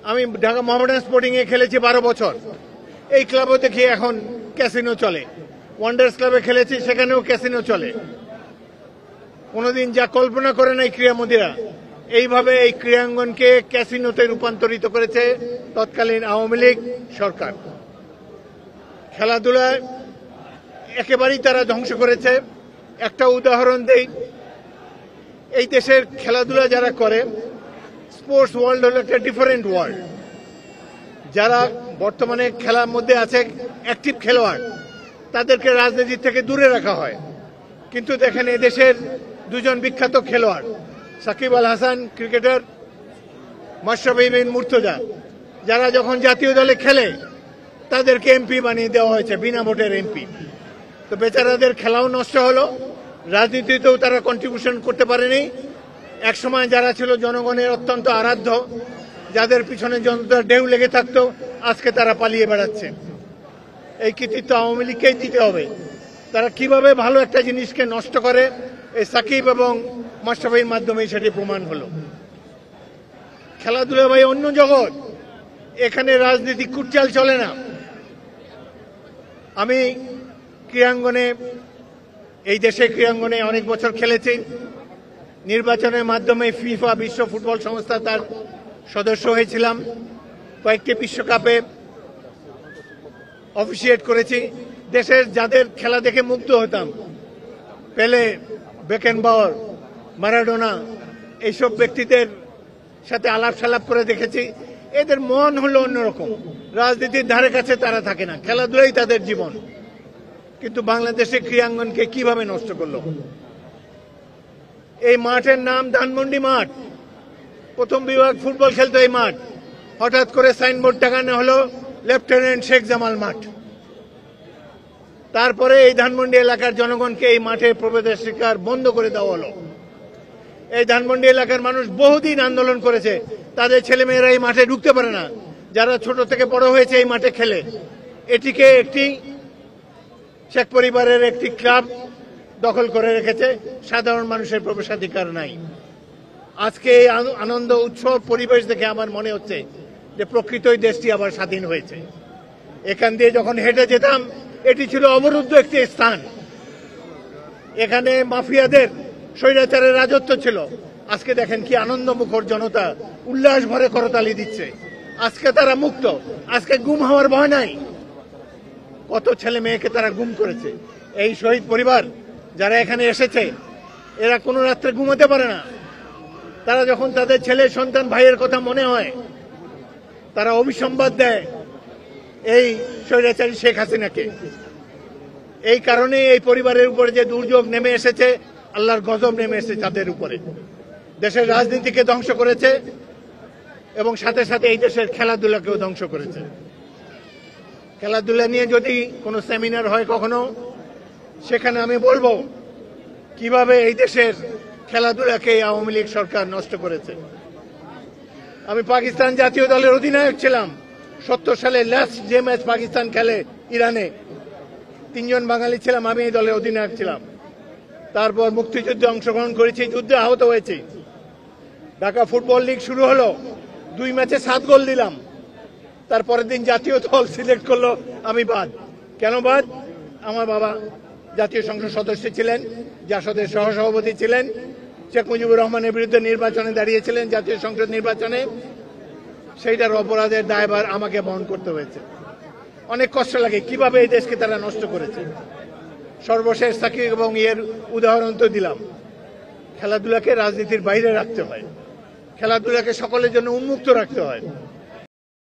আমি ঢাকা মোহামেডান স্পোর্টিং এ খেলেছি 12 বছর। এই ক্লাবও দেখি এখন ক্যাসিনো চলে। ওয়ান্ডার্স ক্লাবে খেলেছি, সেখানেও ক্যাসিনো চলে। কোনোদিন যা কল্পনা করে নাই ক্রীড়ামন্ত্রীরা, এইভাবে এই ক্রীড়াঙ্গনকে ক্যাসিনোতে রূপান্তরিত করেছে তৎকালীন আওয়ামী লীগ সরকার। খেলাধুলায় একেবারেই তারা ধ্বংস করেছে। একটা উদাহরণ দেই, এই দেশের খেলাধুলা যারা করে, স্পোর্টস ওয়ার্ল্ড হলো একটা ডিফারেন্ট ওয়ার্ল্ড। যারা বর্তমানে খেলার মধ্যে আছে, অ্যাক্টিভ খেলোয়াড়, তাদেরকে রাজনীতি থেকে দূরে রাখা হয়। কিন্তু দেখেন এদেশের দুজন বিখ্যাত খেলোয়াড়, সাকিব আল হাসান ক্রিকেটার, মাশরাফি বিন মুর্তজা, যারা যখন জাতীয় দলে খেলে তাদেরকে এমপি বানিয়ে দেওয়া হয়েছে, বিনা ভোটের এমপি। তো বেচারাদের খেলাও নষ্ট হলো, রাজনীতিতেও তারা কন্ট্রিবিউশন করতে পারেনি। একসময় যারা ছিল জনগণের অত্যন্ত আরাধ্য, যাদের পিছনে জনতার ঢেউ লেগে থাকতো, আজকে তারা পালিয়ে বেড়াচ্ছে। এই কৃতিত্ব আওয়ামী লীগকেই দিতে হবে। তারা কিভাবে ভালো একটা জিনিসকে নষ্ট করে, এই সাকিব এবং মাশরাফির মাধ্যমে সেটি প্রমাণ হলো। খেলাধুলা ভাই অন্য জগৎ, এখানে রাজনীতি কুটচাল চলে না। আমি ক্রীড়াঙ্গনে, এই দেশের ক্রীড়াঙ্গনে অনেক বছর খেলেছি। নির্বাচনের মাধ্যমে ফিফা বিশ্ব ফুটবল সংস্থা তার সদস্য হয়েছিলাম। কয়েকটি বিশ্বকাপে অফিসিয়েট করেছি। দেশের যাদের খেলা দেখে মুগ্ধ হতাম, পেলে, বেকেনবাওয়ার, ম্যারাডোনা, এইসব ব্যক্তিদের সাথে আলাপ সালাপ করে দেখেছি। এদের মন হলো অন্যরকম, রাজনীতির ধারে কাছে তারা থাকে না, খেলাধুলাই তাদের জীবন। কিন্তু বাংলাদেশের ক্রীড়াঙ্গনকে কিভাবে নষ্ট করলো। এই মাঠের নাম ধানমন্ডি মাঠ, প্রথম বিভাগ ফুটবল খেলতো এই মাঠ। হঠাৎ করে সাইনবোর্ড টাঙানো হলো লেফটেন্যান্ট শেখ জামাল মাঠ। তারপরে এই ধানমন্ডি এলাকার জনগণকে এই মাঠে প্রবেশাধিকার বন্ধ করে দেওয়া হলো। এই ধানমন্ডি এলাকার মানুষ বহুদিন আন্দোলন করেছে, তাদের ছেলেমেয়েরা এই মাঠে ঢুকতে পারে না, যারা ছোট থেকে বড় হয়েছে এই মাঠে খেলে। এটিকে একটি শেখ পরিবারের একটি ক্লাব দখল করে রেখেছে, সাধারণ মানুষের প্রবেশাধিকার নাই। আজকে এই আনন্দ উৎসব পরিবেশ দেখে আমার মনে হচ্ছে যে প্রকৃতই দেশটি আবার স্বাধীন হয়েছে। এখান দিয়ে যখন হেঁটে যেতাম, এটি ছিল অবরুদ্ধ একটি স্থান। এখানে মাফিয়াদের স্বৈরাচারের রাজত্ব ছিল। আজকে দেখেন কি আনন্দমুখর জনতা উল্লাস ভরে করতালি দিচ্ছে। আজকে তারা মুক্ত, আজকে গুম হওয়ার ভয় নাই। কত ছেলে মেয়েকে তারা গুম করেছে। এই শহীদ পরিবার যারা এখানে এসেছে, এরা কোনো রাত্রে ঘুমাতে পারে না। তারা যখন তাদের ছেলে সন্তান ভাইয়ের কথা মনে হয়, তারা অভিসম্বাদ দেয় এই স্বৈরাচারী শেখ হাসিনাকে। এই কারণে এই পরিবারের উপরে যে দুর্যোগ নেমে এসেছে, আল্লাহর গজব নেমে এসেছে তাদের উপরে। দেশের রাজনীতিকে ধ্বংস করেছে এবং সাথে সাথে এই দেশের খেলাধুলাকেও ধ্বংস করেছে। খেলাধুলা নিয়ে যদি কোনো সেমিনার হয় কখনো, সেখানে আমি বলবো কিভাবে এই দেশের খেলাধুলাকে আওয়ামী লীগ সরকার নষ্ট করেছে। আমি পাকিস্তান জাতীয় দলের অধিনায়ক ছিলাম। 70 সালে লাস্ট যে ম্যাচ পাকিস্তান খেলে ইরানে, 3 জন বাঙালি ছিলাম, আমি এই দলের অধিনায়ক ছিলাম। তারপর মুক্তিযুদ্ধে অংশগ্রহণ করেছি, যুদ্ধে আহত হয়েছি। ঢাকা ফুটবল লিগ শুরু হলো, 2 ম্যাচে 7 গোল দিলাম। তারপরের দিন জাতীয় দল সিলেক্ট করলো, আমি বাদ। কেন বাদ? আমার বাবা জাতীয় সংসদ সদস্য ছিলেন, জাসদের সহসভাপতি ছিলেন, শেখ মুজিবুর রহমানের বিরুদ্ধে নির্বাচনে দাঁড়িয়েছিলেন, জাতীয় সংসদ নির্বাচনে। সেইটার অপরাধের দায়ভার আমাকে বহন করতে হয়েছে। অনেক কষ্ট লাগে কিভাবে এই দেশকে তারা নষ্ট করেছে। সর্বশেষ সাকিব এবং এর উদাহরণ তো দিলাম। খেলাধুলাকে রাজনীতির বাইরে রাখতে হয়, খেলাধুলাকে সকলের জন্য উন্মুক্ত রাখতে হয়।